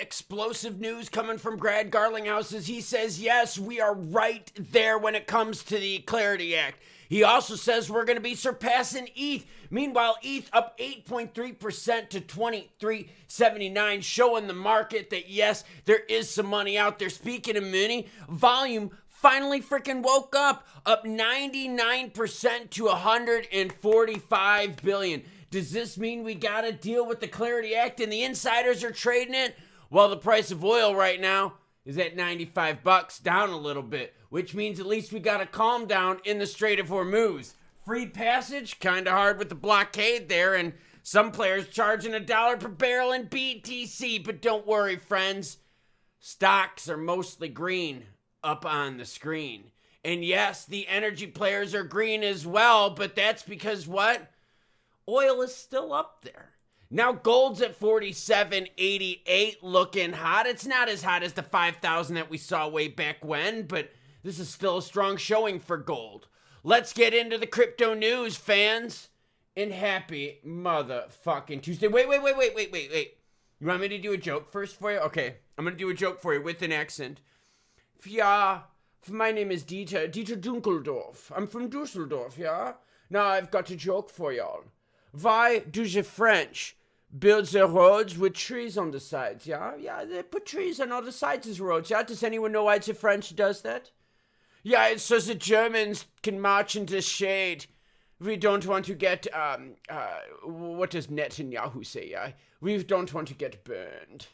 explosive news coming from Brad Garlinghouse as he says, yes, we are right there when it comes to the Clarity Act. He also says we're going to be surpassing ETH. Meanwhile, ETH up 8.3% to 23.79, showing the market that, yes, there is some money out there. Speaking of money, volume finally freaking woke up 99% to 145 billion. Does this mean we got to deal with the Clarity Act and the insiders are trading it? Well, the price of oil right now is at $95, down a little bit, which means at least we got to calm down in the Strait of Hormuz. Free passage, kind of hard with the blockade there, and some players charging $1 per barrel in BTC. But don't worry, friends. Stocks are mostly green up on the screen. And yes, the energy players are green as well, but that's because what? Oil is still up there. Now gold's at 47.88, looking hot. It's not as hot as the 5,000 that we saw way back when, but this is still a strong showing for gold. Let's get into the crypto news, fans. And happy motherfucking Tuesday. Wait. You want me to do a joke first for you? Okay, I'm going to do a joke for you with an accent. Yeah, my name is Dieter Dunkeldorf. I'm from Dusseldorf, yeah? Now I've got a joke for y'all. Why do the French build their roads with trees on the sides, yeah? Yeah, they put trees on all the sides of the roads, yeah? Does anyone know why the French does that? Yeah, it's so the Germans can march in the shade. We don't want to get, what does Netanyahu say, yeah? We don't want to get burned.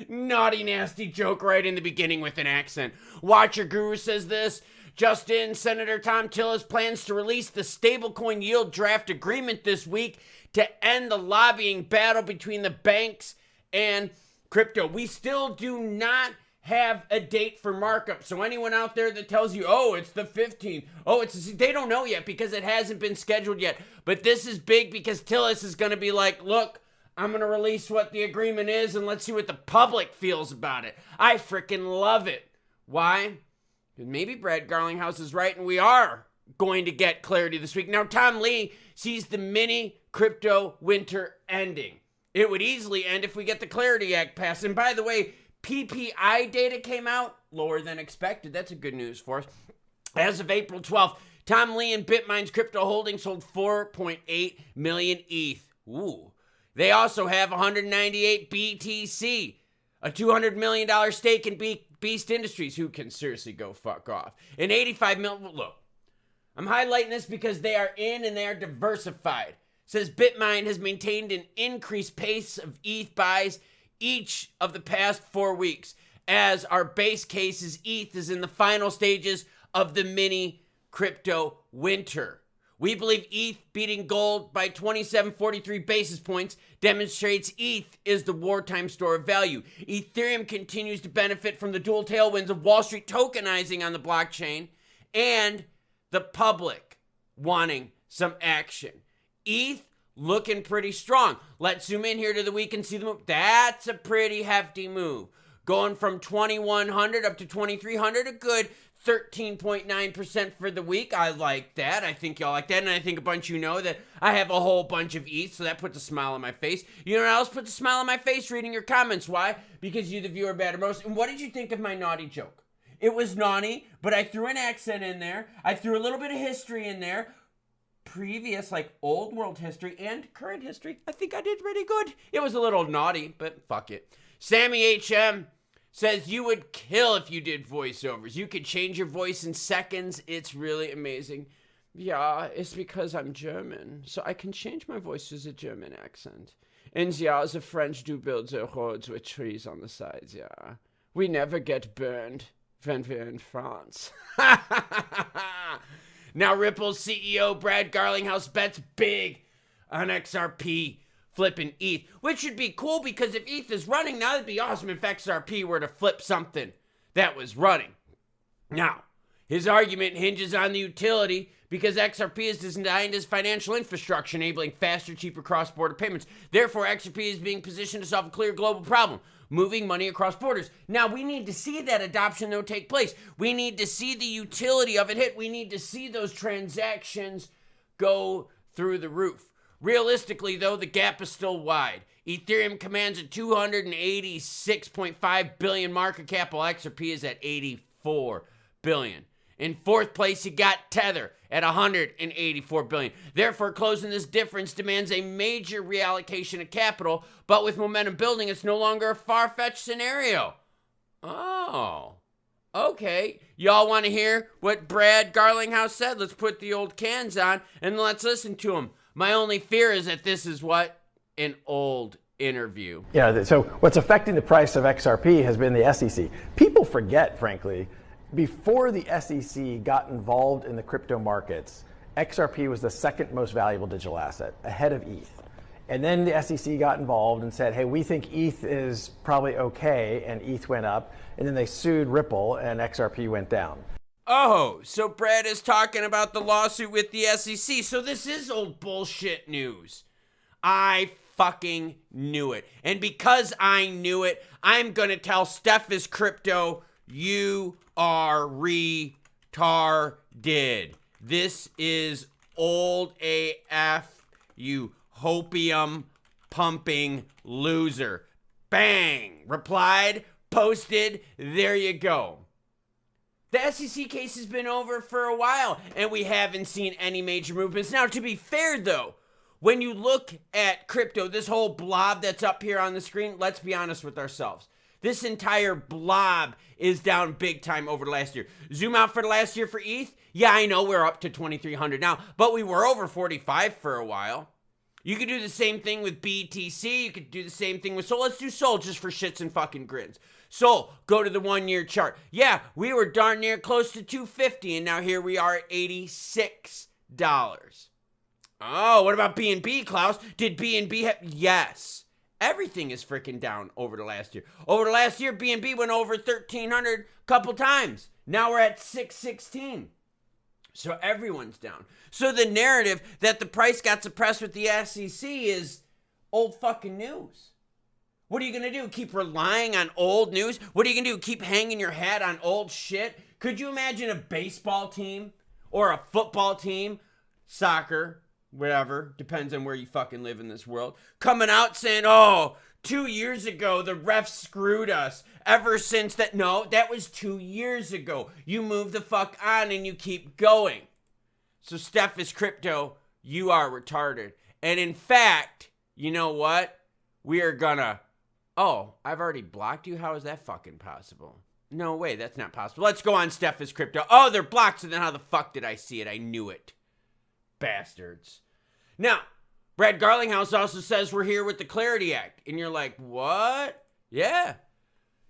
Naughty, nasty joke right in the beginning with an accent. Watcher Guru says this. Just in, Senator Tom Tillis plans to release the stablecoin yield draft agreement this week to end the lobbying battle between the banks and crypto. We still do not have a date for markup. So anyone out there that tells you, oh, it's the 15th, they don't know yet because it hasn't been scheduled yet. But this is big because Tillis is going to be like, look, I'm going to release what the agreement is and let's see what the public feels about it. I freaking love it. Why? Maybe Brad Garlinghouse is right and we are going to get clarity this week. Now, Tom Lee sees the mini crypto winter ending. It would easily end if we get the Clarity Act passed. And by the way, PPI data came out lower than expected. That's a good news for us. As of April 12th, Tom Lee and Bitmine's crypto holdings sold 4.8 million ETH. Ooh. They also have 198 BTC, a $200 million stake in Beast Industries, who can seriously go fuck off. And 85 million, look, I'm highlighting this because they are in and they are diversified. It says Bitmine has maintained an increased pace of ETH buys each of the past 4 weeks, as our base case is ETH is in the final stages of the mini crypto winter. We believe ETH beating gold by 2743 basis points demonstrates ETH is the wartime store of value. Ethereum continues to benefit from the dual tailwinds of Wall Street tokenizing on the blockchain and the public wanting some action. ETH looking pretty strong. Let's zoom in here to the week and see the move. That's a pretty hefty move. Going from 2,100 up to 2,300, a good 13.9% for the week. I like that. I think y'all like that. And I think a bunch of you know that I have a whole bunch of ETH, so that puts a smile on my face. You know what else puts a smile on my face? Reading your comments. Why? Because you, the viewer, matter most. And what did you think of my naughty joke? It was naughty, but I threw an accent in there. I threw a little bit of history in there. Previous, like old world history and current history. I think I did pretty good. It was a little naughty, but fuck it. Sammy HM says you would kill if you did voiceovers. You could change your voice in seconds. It's really amazing. Yeah, it's because I'm German, so I can change my voice to a German accent. And yeah, the French do build their roads with trees on the sides, yeah. We never get burned when we're in France. Now Ripple's CEO Brad Garlinghouse bets big on XRP flipping ETH, which should be cool because if ETH is running, now that'd be awesome if XRP were to flip something that was running. Now, his argument hinges on the utility because XRP is designed as financial infrastructure, enabling faster, cheaper cross-border payments. Therefore, XRP is being positioned to solve a clear global problem, moving money across borders. Now, we need to see that adoption, though, take place. We need to see the utility of it hit. We need to see those transactions go through the roof. Realistically, though, the gap is still wide. Ethereum commands a 286.5 billion market cap, while XRP is at 84 billion. In fourth place, you got Tether at 184 billion. Therefore, closing this difference demands a major reallocation of capital, but with momentum building, it's no longer a far-fetched scenario. Oh, okay. Y'all want to hear what Brad Garlinghouse said? Let's put the old cans on and let's listen to him. My only fear is that this is what? An old interview. Yeah, so what's affecting the price of XRP has been the SEC. People forget, frankly, before the SEC got involved in the crypto markets, XRP was the second most valuable digital asset, ahead of ETH. And then the SEC got involved and said, hey, we think ETH is probably okay, and ETH went up. And then they sued Ripple, and XRP went down. Oh, so Brad is talking about the lawsuit with the SEC. So this is old bullshit news. I fucking knew it. And because I knew it, I'm going to tell Steph is crypto, you are retarded. This is old AF, you hopium pumping loser. Bang! Replied, posted, there you go. The SEC case has been over for a while, and we haven't seen any major movements. Now, to be fair, though, when you look at crypto, this whole blob that's up here on the screen, let's be honest with ourselves. This entire blob is down big time over the last year. Zoom out for the last year for ETH. Yeah, I know we're up to 2,300 now, but we were over 45 for a while. You could do the same thing with BTC. You could do the same thing with Sol. Let's do Sol just for shits and fucking grins. Sol, go to the 1 year chart. Yeah, we were darn near close to 250, and now here we are at $86. Oh, what about BNB, Klaus? Did BNB have... Yes. Everything is freaking down over the last year. Over the last year, BNB went over 1,300 a couple times. Now we're at 616. So everyone's down. So the narrative that the price got suppressed with the SEC is old fucking news. What are you going to do? Keep relying on old news? What are you going to do? Keep hanging your hat on old shit? Could you imagine a baseball team or a football team, soccer, whatever, depends on where you fucking live in this world, coming out saying, oh, 2 years ago, the refs screwed us. Ever since that, no, that was 2 years ago. You move the fuck on and you keep going. So Steph is crypto, you are retarded. And in fact, you know what? We are gonna, oh, I've already blocked you? How is that fucking possible? No way, that's not possible. Let's go on Steph is crypto. Oh, they're blocked, so then how the fuck did I see it? I knew it. Bastards. Now, Brad Garlinghouse also says we're here with the Clarity Act. And you're like, what? Yeah.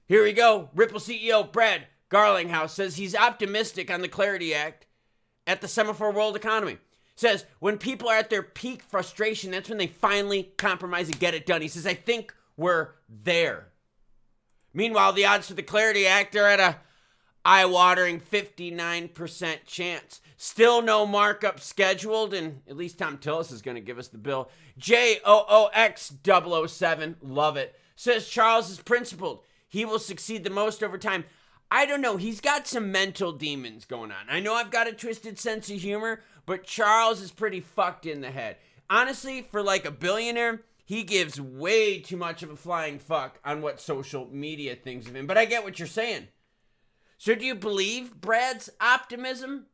Here we go. Ripple CEO Brad Garlinghouse says he's optimistic on the Clarity Act at the Semaphore World Economy. Says when people are at their peak frustration, that's when they finally compromise and get it done. He says, I think we're there. Meanwhile, the odds for the Clarity Act are at a eye-watering 59% chance. Still no markup scheduled, and at least Tom Tillis is going to give us the bill. JOOX007, love it, says Charles is principled. He will succeed the most over time. I don't know. He's got some mental demons going on. I know I've got a twisted sense of humor, but Charles is pretty fucked in the head. Honestly, for like a billionaire, he gives way too much of a flying fuck on what social media thinks of him. But I get what you're saying. So do you believe Brad's optimism?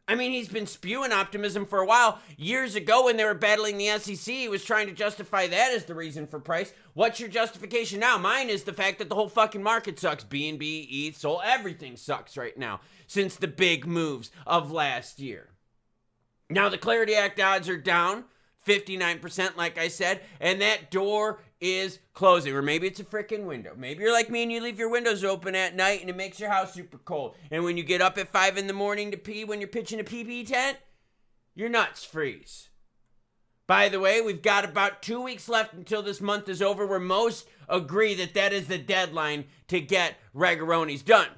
I mean, he's been spewing optimism for a while. Years ago when they were battling the SEC, he was trying to justify that as the reason for price. What's your justification now? Mine is the fact that the whole fucking market sucks. BNB, ETH, Sol, everything sucks right now since the big moves of last year. Now the Clarity Act odds are down 59%, like I said, and that door is closing. Or maybe it's a freaking window. Maybe you're like me and you leave your windows open at night and it makes your house super cold. And when you get up at 5 in the morning to pee when you're pitching a PP tent, your nuts freeze. By the way, we've got about 2 weeks left until this month is over, where most agree that that is the deadline to get Regaronis done.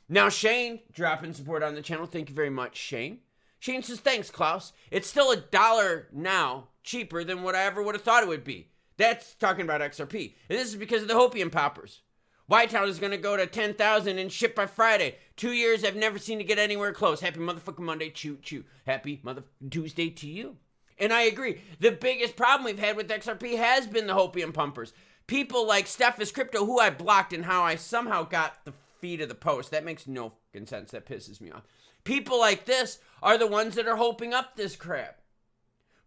Now Shane, dropping support on the channel. Thank you very much, Shane. Shane says, thanks, Klaus. It's still $1 now, cheaper than what I ever would have thought it would be. That's talking about XRP. And this is because of the hopium poppers. Whitetown is going to go to 10,000 and ship by Friday. 2 years I've never seen it get anywhere close. Happy motherfucking Monday, choo choo. Happy mother Tuesday to you. And I agree. The biggest problem we've had with XRP has been the hopium pumpers. People like Steph's Crypto, who I blocked, and how I somehow got the feed of the post. That makes no fucking sense. That pisses me off. People like this are the ones that are hoping up this crap.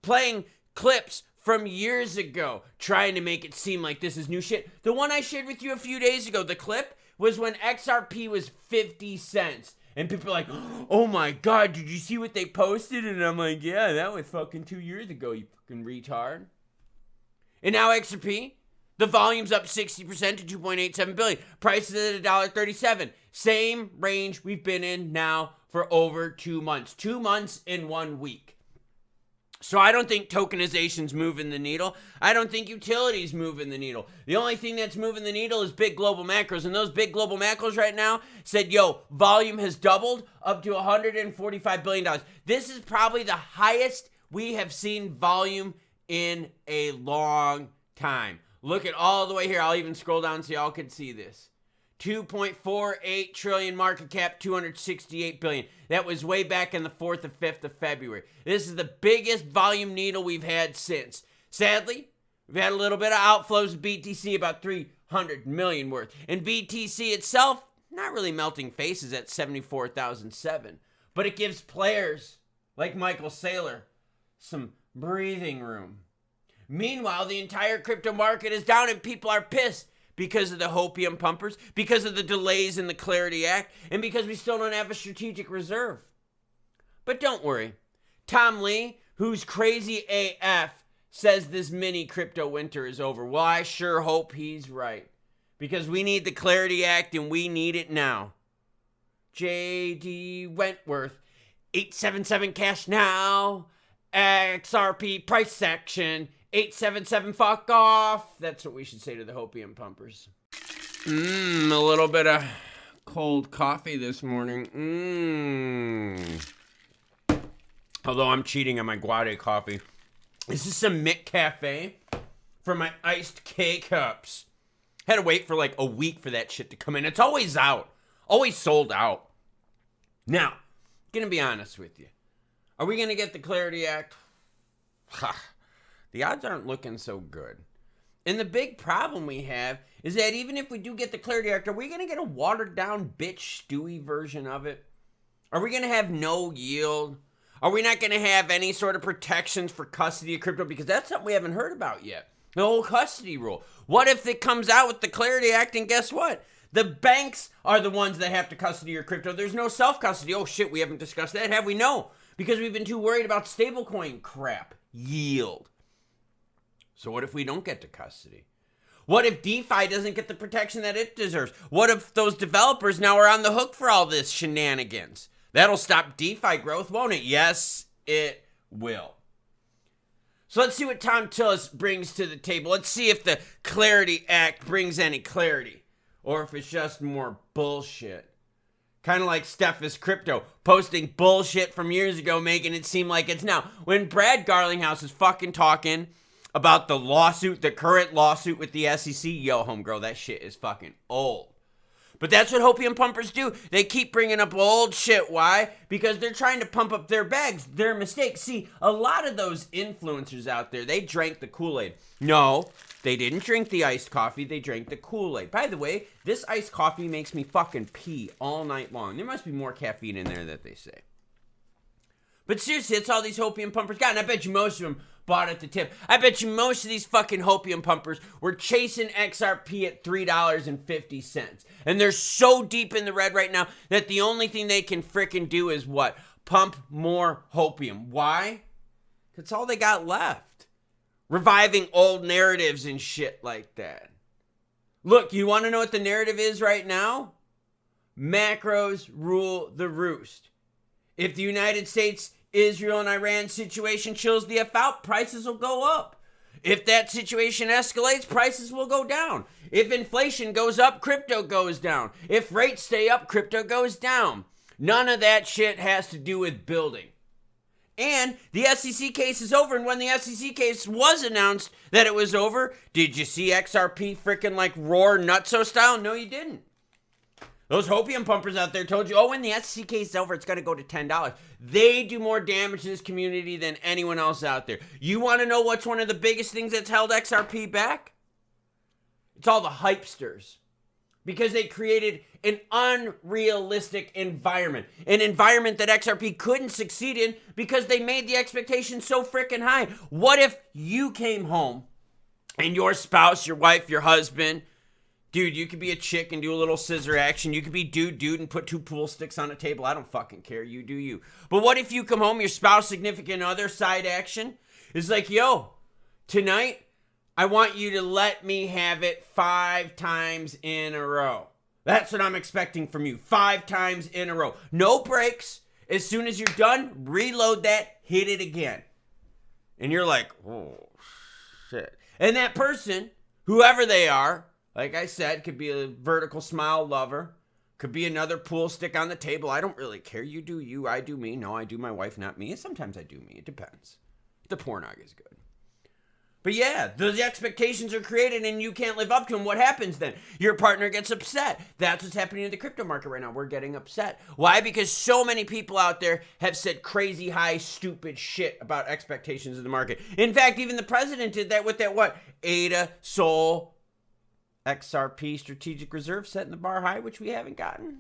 Playing clips from years ago, trying to make it seem like this is new shit. The one I shared with you a few days ago, the clip, was when XRP was 50 cents. And people are like, oh my God, did you see what they posted? And I'm like, yeah, that was fucking 2 years ago, you fucking retard. And now XRP, the volume's up 60% to 2.87 billion. Price is at $1.37. Same range we've been in now for over 2 months. 2 months in 1 week. So I don't think tokenization's moving the needle. I don't think utility's moving the needle. The only thing that's moving the needle is big global macros. And those big global macros right now said, yo, volume has doubled up to $145 billion. This is probably the highest we have seen volume in a long time. Look at all the way here. I'll even scroll down so y'all can see this. 2.48 trillion market cap, 268 billion. That was way back in the 4th or 5th of February. This is the biggest volume needle we've had since. Sadly, we've had a little bit of outflows of BTC, about 300 million worth. And BTC itself, not really melting faces at 74,007. But it gives players like Michael Saylor some breathing room. Meanwhile, the entire crypto market is down and people are pissed. Because of the hopium pumpers, because of the delays in the Clarity Act, and because we still don't have a strategic reserve. But don't worry. Tom Lee, who's crazy AF, says this mini crypto winter is over. Well, I sure hope he's right. Because we need the Clarity Act and we need it now. J.D. Wentworth, 877 cash now. XRP price section. 877 fuck off. That's what we should say to the hopium pumpers. A little bit of cold coffee this morning. Although I'm cheating on my Guade coffee. This is some Mick Cafe for my iced K-Cups. Had to wait for like a week for that shit to come in. It's always out. Always sold out. Now, gonna be honest with you. Are we gonna get the Clarity Act? The odds aren't looking so good. And the big problem we have is that even if we do get the Clarity Act, are we going to get a watered down bitch Stewie version of it? Are we going to have no yield? Are we not going to have any sort of protections for custody of crypto? Because that's something we haven't heard about yet. The whole custody rule. What if it comes out with the Clarity Act and guess what? The banks are the ones that have to custody your crypto. There's no self-custody. Oh shit, we haven't discussed that, have we? No. Because we've been too worried about stablecoin crap. Yield. So what if we don't get to custody? What if DeFi doesn't get the protection that it deserves? What if those developers now are on the hook for all this shenanigans? That'll stop DeFi growth, won't it? Yes, it will. So let's see what Tom Tillis brings to the table. Let's see if the Clarity Act brings any clarity. Or if it's just more bullshit. Kind of like Steph's Crypto, posting bullshit from years ago, making it seem like it's now. When Brad Garlinghouse is fucking talking about the lawsuit, the current lawsuit with the SEC. Yo, homegirl, that shit is fucking old. But that's what hopium pumpers do. They keep bringing up old shit. Why? Because they're trying to pump up their bags. Their mistakes. See, a lot of those influencers out there, they drank the Kool-Aid. No, they didn't drink the iced coffee. They drank the Kool-Aid. By the way, this iced coffee makes me fucking pee all night long. There must be more caffeine in there that they say. But seriously, it's all these hopium pumpers got. And I bet you most of them bought at the tip. I bet you most of these fucking hopium pumpers were chasing XRP at $3.50. And they're so deep in the red right now that the only thing they can frickin' do is what? Pump more hopium. Why? That's all they got left. Reviving old narratives and shit like that. Look, you want to know what the narrative is right now? Macros rule the roost. If the United States, Israel, and Iran situation chills the F out, prices will go up. If that situation escalates, prices will go down. If inflation goes up, crypto goes down. If rates stay up, crypto goes down. None of that shit has to do with building. And the SEC case is over. And when the SEC case was announced that it was over, did you see XRP freaking like roar nutso style? No, you didn't. Those hopium pumpers out there told you, oh, when the SEC case is over, it's going to go to $10. They do more damage to this community than anyone else out there. You want to know what's one of the biggest things that's held XRP back? It's all the hypesters. Because they created an unrealistic environment. An environment that XRP couldn't succeed in because they made the expectations so freaking high. What if you came home and your spouse, your wife, your husband, dude, you could be a chick and do a little scissor action. You could be dude and put 2 pool sticks on a table. I don't fucking care. You do you. But what if you come home, your spouse, significant other, side action is like, yo, tonight, I want you to let me have it 5 times in a row. That's what I'm expecting from you. 5 times in a row. No breaks. As soon as you're done, reload that, hit it again. And you're like, oh, shit. And that person, whoever they are, like I said, could be a vertical smile lover. Could be another pool stick on the table. I don't really care. You do you, I do me. No, I do my wife, not me. And sometimes I do me. It depends. The pornog is good. But yeah, those expectations are created and you can't live up to them. What happens then? Your partner gets upset. That's what's happening in the crypto market right now. We're getting upset. Why? Because so many people out there have said crazy high, stupid shit about expectations of the market. In fact, even the president did that with that, what? ADA, Sol, XRP, strategic reserve, setting the bar high, which we haven't gotten.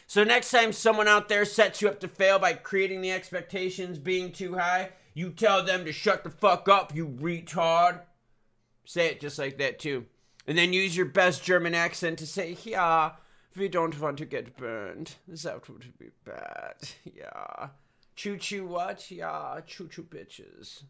So next time someone out there sets you up to fail by creating the expectations being too high, you tell them to shut the fuck up, you retard. Say it just like that, too. And then use your best German accent to say, yeah, we don't want to get burned. That would be bad. Yeah. Choo-choo what? Yeah, choo-choo bitches.